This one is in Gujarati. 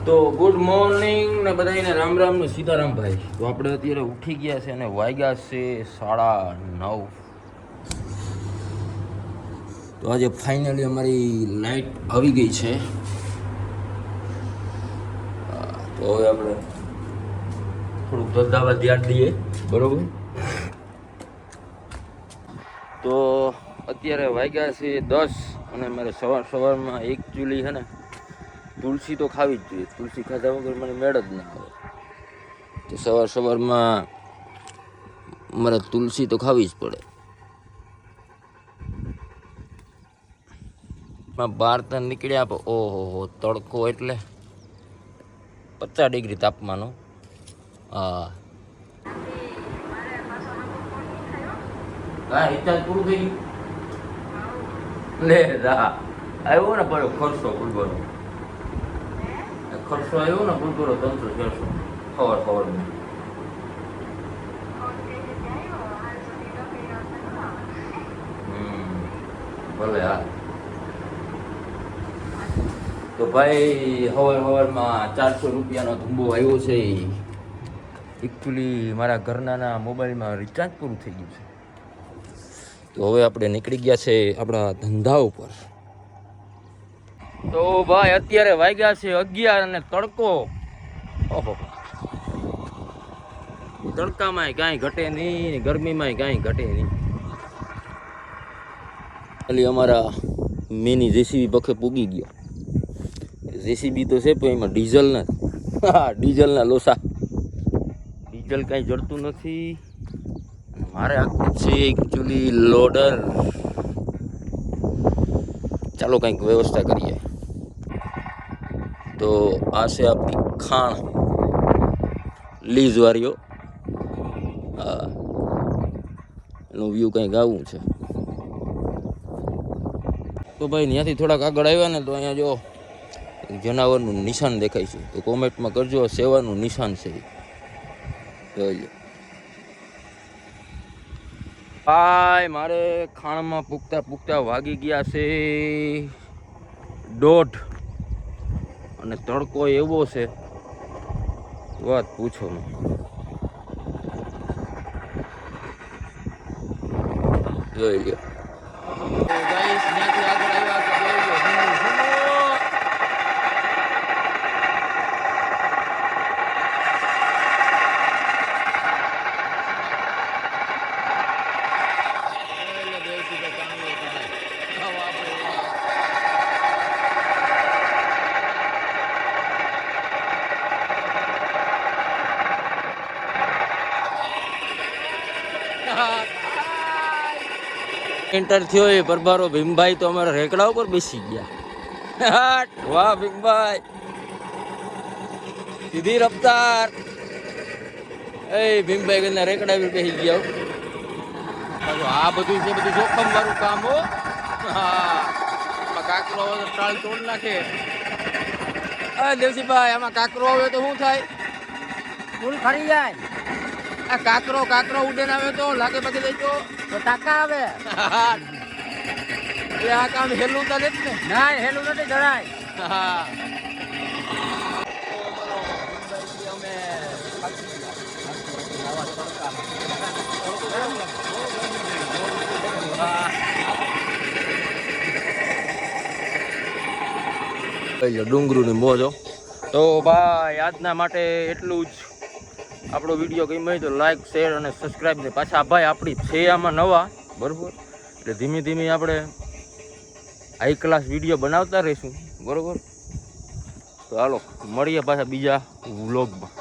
તો ગુડ મોર્નિંગ ને બધાને રામ રામ ને સીતારામ ભાઈ. તો આપણે અત્યારે ઉઠી ગયા છે અને વાગ્યા છે 9:30. તો આજે ફાઇનલી અમારી લાઈટ આવી ગઈ છે. તો હવે આપણે થોડુંક ધંધામાં ધ્યાન દઈએ, બરોબર. તો અત્યારે વાગ્યા છે 10 અને મારે સવારમાં એકચ્યુઅલી છે ને તુલસી તો ખાવી જ જોઈએ. તુલસી ખાધા વગર મને મેળ જ ના આવે. તો સવારમાં મારે તુલસી તો ખાવી જ પડે. બહાર તો નીકળ્યા, ઓહો તડકો એટલે 50 ડિગ્રી તાપમાનો. હા રિચાર્જ પૂરું થઈ ગયું. લે રા આવ્યો ને પડ્યો ખર્ચો ગુલગોરો. ખર્ચો આવ્યો ને ગુલગોરો 300-400 ખબર. ભલે હા. તો ભાઈ સવારમાં 400 રૂપિયાનો ધુંબો આવ્યો છે. એકચ્યુઅલી મારા ઘરનાના મોબાઈલમાં રિચાર્જ પૂરું થઈ ગયું છે. તો હવે આપણે નીકળી ગયા છે આપણા ધંધા ઉપર. તો ભાઈ અત્યારે વાગ્યા છે 11 અને તડકો, ઓહો, તડકામાંય કાંઈ ઘટે નહીં, ગરમીમાંય કાંઈ ઘટે નહીં. ખાલી અમારા મિની જેસીબી પખે પૂગી ગયો. જેસીબી તો છે પણ એમાં ડીઝલ નથી. હા, ડીઝલના લોસા. ડીઝલ કાંઈ જડતું નથી. મારે આખું છે એકચ્યુઅલી લોડર. ચાલો કંઈક વ્યવસ્થા કરીએ. તો આ છે આપણી ખાણ લીઝ વાળીઓ. હા, એનું વ્યૂ કંઈક આવું છે. તો ભાઈ ત્યાંથી થોડાક આગળ આવ્યા ને તો અહીંયા જો જનાવરનું નિશાન દેખાય છે. તો કોમેન્ટમાં કરજો સેવાનું નિશાન છે. જોઈ ભાઈ મારે ખાણમાં પૂગતા વાગી ગયા છે 1:30 અને તડકો એવો છે વાત પૂછો ને. જોઈ લ્યો. એન્ટર થયો એ પરબારો ભીમભાઈ તો અમારા રેકડા ઉપર બેસી ગયા. વાહ ભીમભાઈ, સીધી રફતાર. એ ભીમભાઈ કરના રેકડા ઉપર બેસી ગયા. આ બધું છે, બધું જોખમ વાળું કામ હો. હા, કાકરો આવે તો ટાળ તોડ નાખે. દેવસીભાઈ, આમાં કાકરો આવે તો શું થાય? ફૂલ ખરી જાય. આ કાકરો ઉડે આવે તો લાગે પછી દઈ તો ટાકા આવે. એ આ કામ હેલું તો નથી ને? ના, હેલું નથી જરાય. હા, ડુંગરુની મોજો. તો ભાઈ આજના માટે એટલું જ. આપણો વિડીયો ગમ્યો હોય તો લાઈક, શેર અને સબસ્ક્રાઈબ ને પાછા ભાઈ આપણી છે આમાં નવા, બરાબર. એટલે ધીમે ધીમે આપણે હાઈ ક્લાસ વિડીયો બનાવતા રહીશું, બરાબર. તો હાલો મળીએ પાછા બીજા વ્લોગમાં.